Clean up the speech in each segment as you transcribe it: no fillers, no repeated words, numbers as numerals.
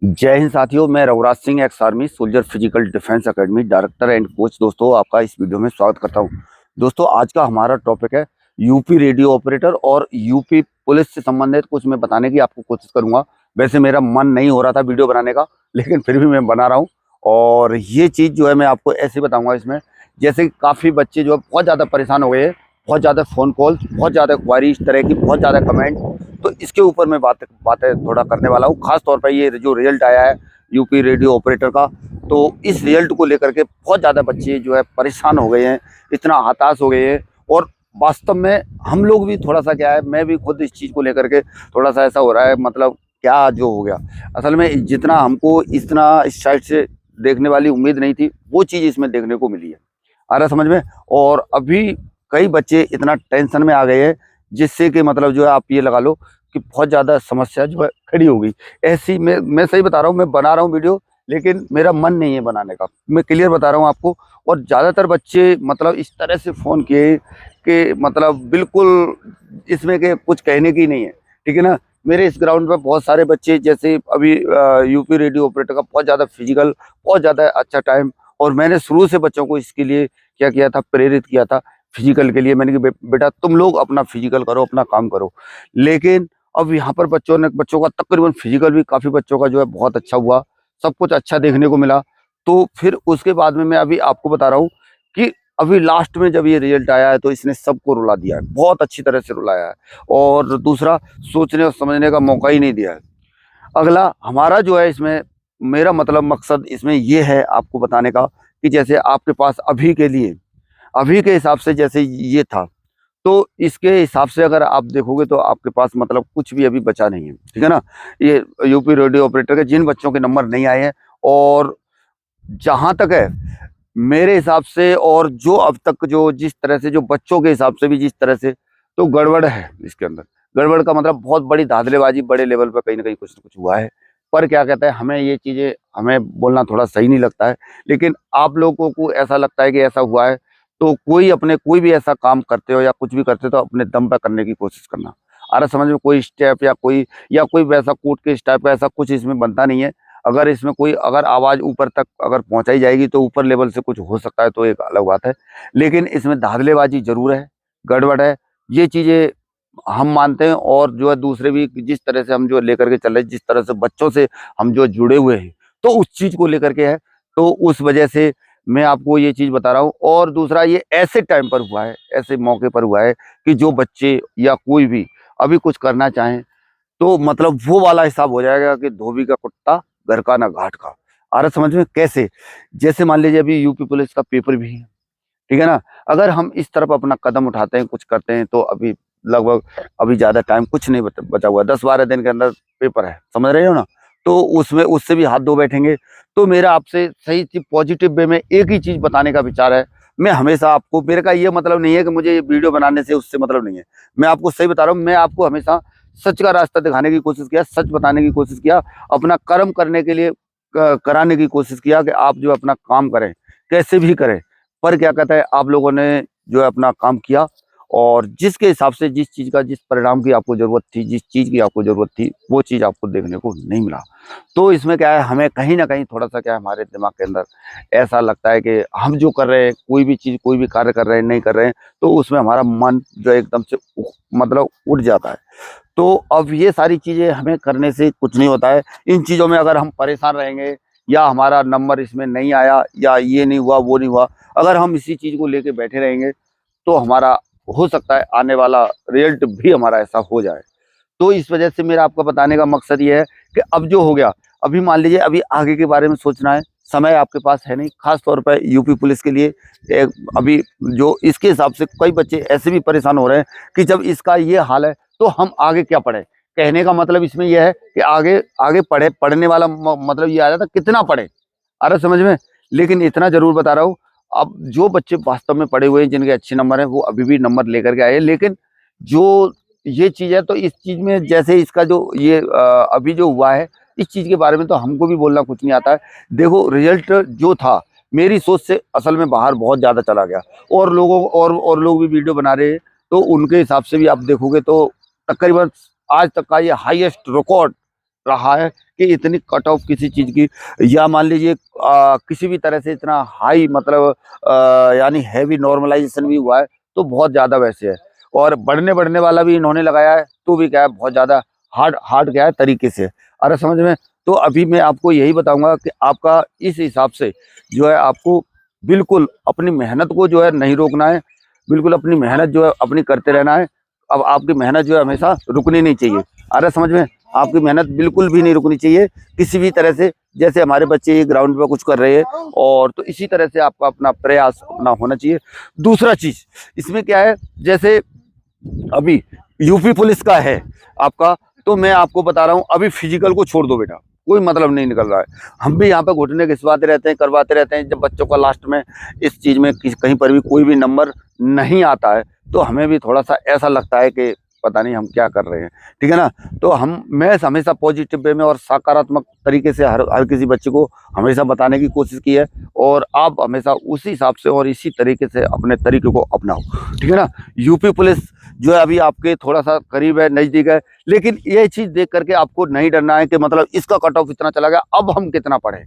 जय हिंद साथियों, मैं Raghuraj Singh, ex army soldier, physical defence academy director and coach. दोस्तों, आपका इस वीडियो में स्वागत करता हूं। दोस्तों, आज का हमारा टॉपिक है यूपी रेडियो ऑपरेटर और यूपी पुलिस से संबंधित कुछ मैं बताने की आपको कोशिश करूंगा। वैसे मेरा मन नहीं हो रहा था वीडियो बनाने का, लेकिन फिर भी मैं बना रहा हूँ। और ये चीज़ जो है मैं आपको ऐसे बताऊँगा इसमें, जैसे काफ़ी बच्चे जो है बहुत ज़्यादा परेशान हो गए हैं, बहुत ज़्यादा फ़ोन कॉल, बहुत ज़्यादा क्वारी, इस तरह की बहुत ज़्यादा कमेंट। तो इसके ऊपर मैं बातें थोड़ा करने वाला हूँ। खास तौर पर ये जो रिजल्ट आया है यूपी रेडियो ऑपरेटर का, तो इस रिजल्ट को लेकर के बहुत ज़्यादा बच्चे जो है परेशान हो गए हैं, इतना हताश हो गए हैं। और वास्तव में हम लोग भी थोड़ा सा क्या है, मैं भी खुद इस चीज़ को लेकर के थोड़ा सा ऐसा हो रहा है, मतलब क्या जो हो गया। असल में जितना हमको इतना इस साइड से देखने वाली उम्मीद नहीं थी, वो चीज़ इसमें देखने को मिली है। आ रहा समझ में। और अभी कई बच्चे इतना टेंशन में आ गए हैं, जिससे कि मतलब जो है आप ये लगा लो कि बहुत ज़्यादा समस्या जो है खड़ी हो गई। ऐसी मैं सही बता रहा हूँ, मैं बना रहा हूँ वीडियो, लेकिन मेरा मन नहीं है बनाने का, मैं क्लियर बता रहा हूँ आपको। और ज़्यादातर बच्चे मतलब इस तरह से फ़ोन किए कि मतलब बिल्कुल इसमें के कुछ कहने की नहीं है, ठीक है ना। मेरे इस ग्राउंड पे बहुत सारे बच्चे, जैसे अभी यूपी रेडियो ऑपरेटर का बहुत ज़्यादा फिजिकल, बहुत ज़्यादा अच्छा टाइम। और मैंने शुरू से बच्चों को इसके लिए क्या किया था, प्रेरित किया था फिजिकल के लिए। मैंने कि बेटा तुम लोग अपना फिजिकल करो, अपना काम करो। लेकिन अब यहाँ पर बच्चों का तकरीबन फिजिकल भी काफ़ी बच्चों का जो है बहुत अच्छा हुआ, सब कुछ अच्छा देखने को मिला। तो फिर उसके बाद में मैं अभी आपको बता रहा हूँ कि अभी लास्ट में जब ये रिजल्ट आया है, तो इसने सबको रुला दिया है, बहुत अच्छी तरह से रुलाया है। और दूसरा, सोचने और समझने का मौका ही नहीं दिया है। अगला हमारा जो है इसमें, मेरा मतलब मकसद इसमें ये है आपको बताने का कि जैसे आपके पास अभी के लिए, अभी के हिसाब से जैसे ये था, तो इसके हिसाब से अगर आप देखोगे तो आपके पास मतलब कुछ भी अभी बचा नहीं है, ठीक है ना। ये यूपी रेडियो ऑपरेटर के जिन बच्चों के नंबर नहीं आए हैं, और जहां तक है मेरे हिसाब से, और जो अब तक जो जिस तरह से जो बच्चों के हिसाब से भी जिस तरह से, तो गड़बड़ है इसके अंदर। गड़बड़ का मतलब बहुत बड़ी धांधलेबाजी बड़े लेवल पर कहीं ना कहीं कुछ ना कुछ हुआ है। पर क्या कहते हैं, हमें ये चीजें हमें बोलना थोड़ा सही नहीं लगता है, लेकिन आप लोगों को ऐसा लगता है कि ऐसा हुआ है। तो कोई भी ऐसा काम करते हो या कुछ भी करते हो, तो अपने दम पर करने की कोशिश करना। अरे समझ में, कोई स्टेप या कोई वैसा कोर्ट के स्टेप का ऐसा कुछ इसमें बनता नहीं है। अगर इसमें कोई अगर आवाज़ ऊपर तक अगर पहुंचाई जाएगी, तो ऊपर लेवल से कुछ हो सकता है, तो एक अलग बात है। लेकिन इसमें धांधलेबाजी जरूर है, गड़बड़ है, ये चीज़ें हम मानते हैं। और जो है दूसरे भी, जिस तरह से हम जो लेकर के चल रहे हैं, जिस तरह से बच्चों से हम जो जुड़े हुए हैं, तो उस चीज़ को लेकर के है। तो उस वजह से मैं आपको ये चीज़ बता रहा हूँ। और दूसरा, ये ऐसे टाइम पर हुआ है, ऐसे मौके पर हुआ है कि जो बच्चे या कोई भी अभी कुछ करना चाहें, तो मतलब वो वाला हिसाब हो जाएगा कि धोबी का कुत्ता घर का ना घाट का। आ रहा समझ में कैसे। जैसे मान लीजिए अभी यूपी पुलिस का पेपर भी है, ठीक है ना। अगर हम इस तरफ अपना कदम उठाते हैं, कुछ करते हैं, तो अभी लगभग अभी ज्यादा टाइम कुछ नहीं बचा हुआ है, 10-12 दिन के अंदर पेपर है, समझ रहे हो ना। तो उसमें उससे भी हाथ धो बैठेंगे। तो मेरा आपसे सही चीज, पॉजिटिव वे में एक ही चीज बताने का विचार है। मैं हमेशा आपको, मेरे का ये मतलब नहीं है कि मुझे ये वीडियो बनाने से उससे मतलब नहीं है। मैं आपको सही बता रहा हूँ, मैं आपको हमेशा सच का रास्ता दिखाने की कोशिश किया, सच बताने की कोशिश किया, अपना कर्म करने के लिए कराने की कोशिश किया कि आप जो अपना काम करें, कैसे भी करें। पर क्या कहता है, आप लोगों ने जो है अपना काम किया, और जिसके हिसाब से जिस चीज़ का, जिस परिणाम की आपको ज़रूरत थी, जिस चीज़ की आपको ज़रूरत थी, वो चीज़ आपको देखने को नहीं मिला। तो इसमें क्या है, हमें कहीं ना कहीं थोड़ा सा क्या है, हमारे दिमाग के अंदर ऐसा लगता है कि हम जो कर रहे हैं, कोई भी चीज़, कोई भी कार्य कर रहे हैं, नहीं कर रहे हैं, तो उसमें हमारा मन जो एकदम से मतलब उठ जाता है। तो अब ये सारी चीज़ें हमें करने से कुछ नहीं होता है। इन चीज़ों में अगर हम परेशान रहेंगे, या हमारा नंबर इसमें नहीं आया, या ये नहीं हुआ, वो नहीं हुआ, अगर हम इसी चीज़ को लेके बैठे रहेंगे, तो हमारा हो सकता है आने वाला रिजल्ट भी हमारा ऐसा हो जाए। तो इस वजह से मेरा आपको बताने का मकसद ये है कि अब जो हो गया, अभी मान लीजिए अभी आगे के बारे में सोचना है, समय आपके पास है नहीं। खास तौर पर यूपी पुलिस के लिए अभी जो इसके हिसाब से कई बच्चे ऐसे भी परेशान हो रहे हैं कि जब इसका ये हाल है, तो हम आगे क्या पढ़े। कहने का मतलब इसमें यह है कि आगे आगे पढ़ने वाला मतलब ये आ जाता कितना पढ़े। अरे समझ में। लेकिन इतना जरूर बता रहा हूँ, अब जो बच्चे वास्तव में पढ़े हुए हैं, जिनके अच्छे नंबर हैं, वो अभी भी नंबर लेकर के आए। लेकिन जो ये चीज है, तो इस चीज में जैसे इसका जो ये अभी जो हुआ है, इस चीज के बारे में तो हमको भी बोलना कुछ नहीं आता है। देखो, रिजल्ट जो था मेरी सोच से असल में बाहर बहुत ज्यादा चला गया, और लोगों और लोग भी वीडियो बना रहे हैं, तो उनके हिसाब से भी आप देखोगे तो तकरीबन आज तक का ये हाईएस्ट रिकॉर्ड रहा है कि इतनी कट ऑफ किसी चीज़ की, या मान लीजिए किसी भी तरह से इतना हाई मतलब यानी हैवी नॉर्मलाइजेशन भी हुआ है तो बहुत ज़्यादा वैसे है। और बढ़ने वाला भी इन्होंने लगाया है तो भी क्या है बहुत ज़्यादा हार्ड हार्ड क्या है तरीके से। अरे समझ में। तो अभी मैं आपको यही बताऊंगा कि आपका इस हिसाब से जो है आपको बिल्कुल अपनी मेहनत को जो है नहीं रोकना है, बिल्कुल अपनी मेहनत जो है अपनी करते रहना है। अब आपकी मेहनत जो है हमेशा रुकनी नहीं चाहिए। अरे समझ में। आपकी मेहनत बिल्कुल भी नहीं रुकनी चाहिए किसी भी तरह से। जैसे हमारे बच्चे ग्राउंड पे कुछ कर रहे हैं और तो इसी तरह से आपका अपना प्रयास अपना होना चाहिए। दूसरा चीज इसमें क्या है, जैसे अभी यूपी पुलिस का है आपका, तो मैं आपको बता रहा हूँ अभी फिजिकल को छोड़ दो बेटा, कोई मतलब नहीं निकल रहा है। हम भी यहाँ पे घुटने घिसवाते रहते हैं, करवाते रहते हैं। जब बच्चों का लास्ट में इस चीज़ में कहीं पर भी कोई भी नंबर नहीं आता है तो हमें भी थोड़ा सा ऐसा लगता है कि पता नहीं हम क्या कर रहे हैं, ठीक है ना। तो मैं हमेशा पॉजिटिव वे में और सकारात्मक तरीके से हर किसी बच्चे को हमेशा बताने की कोशिश की है, और आप हमेशा उसी हिसाब से और इसी तरीके से अपने तरीके को अपनाओ, ठीक है ना। यूपी पुलिस जो है अभी आपके थोड़ा सा करीब है, नज़दीक है, लेकिन ये चीज़ देख करके आपको नहीं डरना है कि मतलब इसका कट ऑफ इतना चला गया अब हम कितना पढ़े।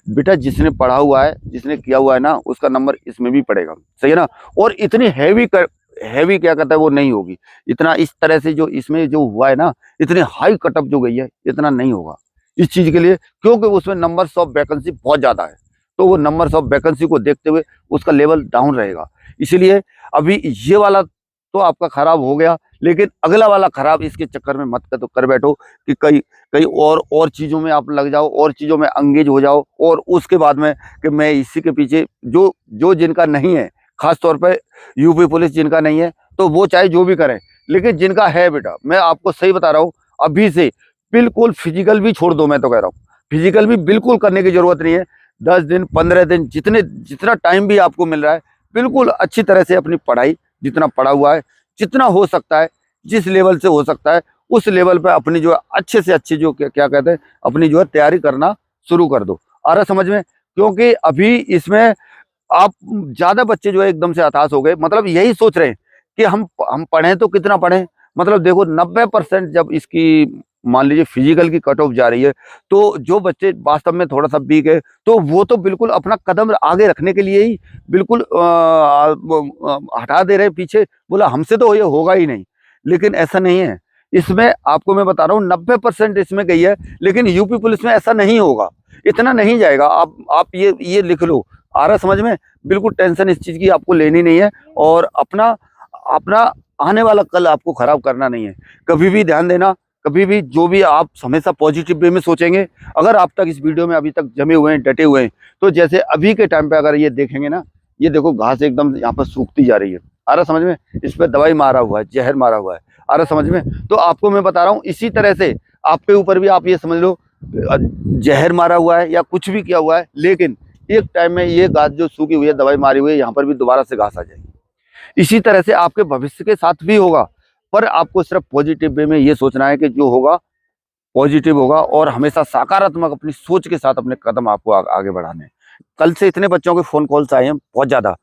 बेटा जिसने पढ़ा हुआ है, जिसने किया हुआ है ना, उसका नंबर इसमें भी पड़ेगा, सही है ना। और इतनी हैवी क्या कहता है वो नहीं होगी, इतना इस तरह से जो इसमें जो हुआ है ना, इतनी हाई कटअप जो गई है इतना नहीं होगा इस चीज के लिए, क्योंकि उसमें नंबर्स ऑफ वैकेंसी बहुत ज्यादा है। तो वो नंबर्स ऑफ वैकेंसी को देखते हुए उसका लेवल डाउन रहेगा। इसीलिए अभी ये वाला तो आपका खराब हो गया, लेकिन अगला वाला खराब इसके चक्कर में मत कर बैठो कि कई कई और चीजों में आप लग जाओ, और चीजों में अंगेज हो जाओ, और उसके बाद में कि मैं इसी के पीछे जो जिनका नहीं है, खास तौर पे यूपी पुलिस जिनका नहीं है तो वो चाहे जो भी करें, लेकिन जिनका है बेटा मैं आपको सही बता रहा हूँ अभी से बिल्कुल फिजिकल भी छोड़ दो। मैं तो कह रहा हूँ फिजिकल भी बिल्कुल करने की जरूरत नहीं है। 10 दिन 15 दिन जितना टाइम भी आपको मिल रहा है, बिल्कुल अच्छी तरह से अपनी पढ़ाई, जितना पढ़ा हुआ है, जितना हो सकता है, जिस लेवल से हो सकता है उस लेवल पे अपनी जो है अच्छे से अच्छी जो क्या कहते हैं अपनी जो है तैयारी करना शुरू कर दो। आ रहा समझ में। क्योंकि अभी इसमें आप ज्यादा बच्चे जो है एकदम से हताश हो गए, मतलब यही सोच रहे हैं कि हम पढ़ें तो कितना पढ़ें। मतलब देखो 90% जब इसकी मान लीजिए फिजिकल की कट ऑफ जा रही है, तो जो बच्चे वास्तव में थोड़ा सा वीक है तो वो तो बिल्कुल अपना कदम आगे रखने के लिए ही बिल्कुल हटा दे रहे हैं पीछे, बोला हमसे तो ये होगा ही नहीं। लेकिन ऐसा नहीं है। इसमें आपको मैं बता रहा हूँ 90% इसमें गई है, लेकिन यूपी पुलिस में ऐसा नहीं होगा, इतना नहीं जाएगा। आप ये लिख लो। आ रहा समझ में। बिल्कुल टेंशन इस चीज की आपको लेनी नहीं है, और अपना अपना आने वाला कल आपको खराब करना नहीं है। कभी भी ध्यान देना, कभी भी जो भी आप हमेशा पॉजिटिव वे में सोचेंगे। अगर आप तक इस वीडियो में अभी तक जमे हुए हैं, डटे हुए हैं, तो जैसे अभी के टाइम पे अगर ये देखेंगे ना, ये देखो घास एकदम यहाँ पर सूखती जा रही है। आ रहा समझ में। इस पर दवाई मारा हुआ है, जहर मारा हुआ है। आ रहा समझ में। तो आपको मैं बता रहा हूँ इसी तरह से आपके ऊपर भी आप ये समझ लो जहर मारा हुआ है या कुछ भी किया हुआ है, लेकिन एक टाइम में ये घास जो सूखी हुई है, दवाई मारी हुई है, यहाँ पर भी दोबारा से घास आ जाएगी। इसी तरह से आपके भविष्य के साथ भी होगा, पर आपको सिर्फ पॉजिटिव वे में ये सोचना है कि जो होगा पॉजिटिव होगा, और हमेशा सकारात्मक अपनी सोच के साथ अपने कदम आपको आगे बढ़ाने हैं। कल से इतने बच्चों के फोन कॉल्स आए हैं बहुत ज्यादा,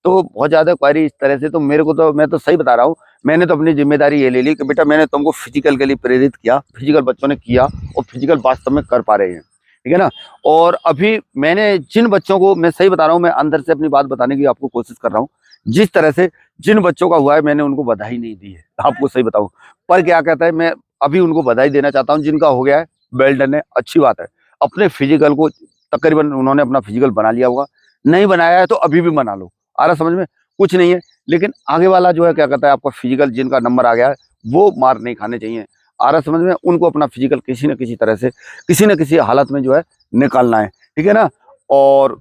तो बहुत ज्यादा क्वारी इस तरह से, तो मेरे को तो मैं तो सही बता रहा हूँ, मैंने तो अपनी जिम्मेदारी ये ले ली कि बेटा मैंने तुमको फिजिकल के लिए प्रेरित किया, फिजिकल बच्चों ने किया और फिजिकल वास्तव में कर पा रहे हैं, ठीक है ना। और अभी मैंने जिन बच्चों को, मैं सही बता रहा हूँ, मैं अंदर से अपनी बात बताने की आपको कोशिश कर रहा हूँ, जिस तरह से जिन बच्चों का हुआ है मैंने उनको बधाई नहीं दी है, आपको सही बताऊं। पर क्या कहता है, मैं अभी उनको बधाई देना चाहता हूं जिनका हो गया है, वेल डन है, अच्छी बात है। अपने फिजिकल को तकरीबन उन्होंने अपना फिजिकल बना लिया होगा, नहीं बनाया है तो अभी भी बना लो। आ रहा समझ में। कुछ नहीं है, लेकिन आगे वाला जो है क्या कहता है आपका फिजिकल जिनका नंबर आ गया है वो मार नहीं खाने चाहिए। आ रहा समझ में। उनको अपना फिजिकल किसी न किसी तरह से, किसी न किसी हालत में जो है निकालना है, ठीक है ना। और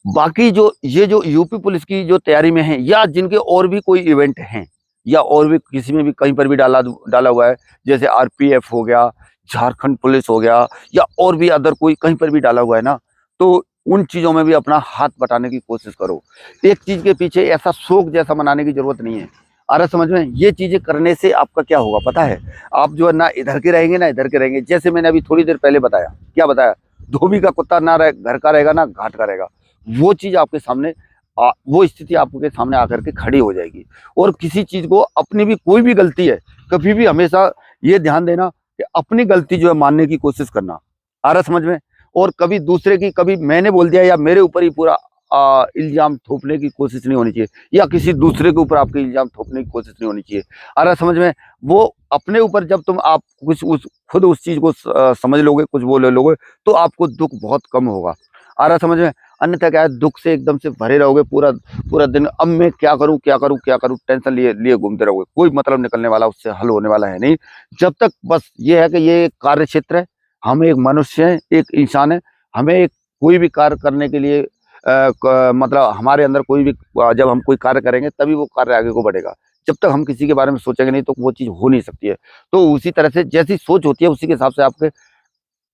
बाकी जो ये जो यूपी पुलिस की जो तैयारी में है, या जिनके और भी कोई इवेंट हैं, या और भी किसी में भी कहीं पर भी डाला हुआ है, जैसे आरपीएफ हो गया, झारखंड पुलिस हो गया, या और भी अदर कोई कहीं पर भी डाला हुआ है ना, तो उन चीजों में भी अपना हाथ बटाने की कोशिश करो। एक चीज के पीछे ऐसा शौक जैसा मनाने की जरूरत नहीं है। आ रहा समझ में। ये चीजें करने से आपका क्या होगा पता है, आप जो है ना इधर के रहेंगे ना इधर के रहेंगे। जैसे मैंने अभी थोड़ी देर पहले बताया, क्या बताया, धोबी का कुत्ता ना घर का रहेगा ना घाट का रहेगा। वो चीज आपके सामने वो स्थिति आपके सामने आकर के खड़ी हो जाएगी। और किसी चीज को, अपनी भी कोई भी गलती है, कभी भी हमेशा ये ध्यान देना कि अपनी गलती जो है मानने की कोशिश करना, आ रहा समझ में। और कभी दूसरे की, कभी मैंने बोल दिया या मेरे ऊपर ही पूरा इल्जाम थोपने की कोशिश नहीं होनी चाहिए, या किसी दूसरे के ऊपर आपके इल्जाम थोपने की कोशिश नहीं होनी चाहिए, आ रहा समझ में। वो अपने ऊपर जब तुम आप कुछ खुद उस चीज को समझ लोगे, कुछ बोल लोगे, तो आपको दुख बहुत कम होगा, आ रहा समझ में। अन्यथा क्या है, दुख से एकदम से भरे रहोगे पूरा पूरा दिन। अब मैं क्या करूं क्या करूं क्या करूं, टेंशन लिए लिए घूमते रहोगे, कोई मतलब निकलने वाला, उससे हल होने वाला है नहीं। जब तक बस ये है कि ये एक कार्य क्षेत्र है, हम एक मनुष्य हैं, एक इंसान है, हमें एक कोई भी कार्य करने के लिए मतलब हमारे अंदर कोई भी जब हम कोई कार्य करेंगे तभी वो कार्य आगे को बढ़ेगा। जब तक हम किसी के बारे में सोचेंगे नहीं तो वो चीज हो नहीं सकती है। तो उसी तरह से जैसी सोच होती है उसी के हिसाब से आपके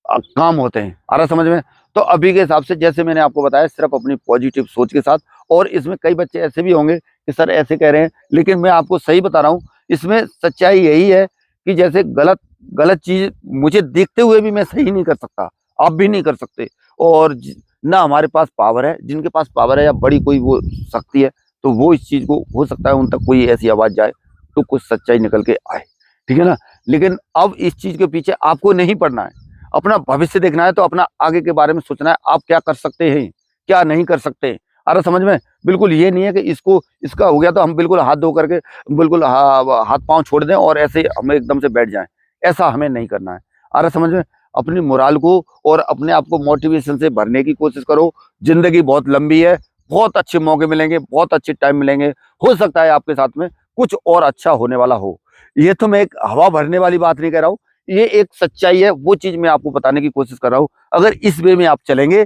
काम होते हैं, आ रहा समझ में। तो अभी के हिसाब से जैसे मैंने आपको बताया, सिर्फ अपनी पॉजिटिव सोच के साथ। और इसमें कई बच्चे ऐसे भी होंगे कि सर ऐसे कह रहे हैं, लेकिन मैं आपको सही बता रहा हूँ, इसमें सच्चाई यही है कि जैसे गलत गलत चीज मुझे देखते हुए भी मैं सही नहीं कर सकता, आप भी नहीं कर सकते। और ना हमारे पास पावर है, जिनके पास पावर है या बड़ी कोई वो शक्ति है, तो वो इस चीज को, हो सकता है उन तक कोई ऐसी आवाज जाए तो कुछ सच्चाई निकल के आए, ठीक है ना। लेकिन अब इस चीज के पीछे आपको नहीं पड़ना है, अपना भविष्य देखना है, तो अपना आगे के बारे में सोचना है, आप क्या कर सकते हैं, क्या नहीं कर सकते। अरे समझ में, बिल्कुल ये नहीं है कि इसको इसका हो गया तो हम बिल्कुल हाथ धो करके बिल्कुल हाथ पांव छोड़ दें और ऐसे हम एकदम से बैठ जाएं, ऐसा हमें नहीं करना है। अरे समझ में, अपनी मोराल को और अपने आप को मोटिवेशन से भरने की कोशिश करो। जिंदगी बहुत लंबी है, बहुत अच्छे मौके मिलेंगे, बहुत अच्छे टाइम मिलेंगे, हो सकता है आपके साथ में कुछ और अच्छा होने वाला हो। ये तो मैं एक हवा भरने वाली बात नहीं कह रहा हूँ, ये एक सच्चाई है, वो चीज मैं आपको बताने की कोशिश कर रहा हूँ। अगर इस वे में आप चलेंगे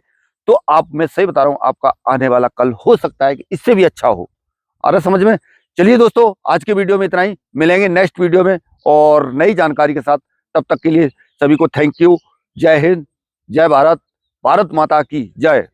तो आप, मैं सही बता रहा हूँ, आपका आने वाला कल हो सकता है कि इससे भी अच्छा हो। आ रहा समझ में। चलिए दोस्तों, आज के वीडियो में इतना ही, मिलेंगे नेक्स्ट वीडियो में और नई जानकारी के साथ। तब तक के लिए सभी को थैंक यू। जय हिंद, जय भारत, भारत माता की जय।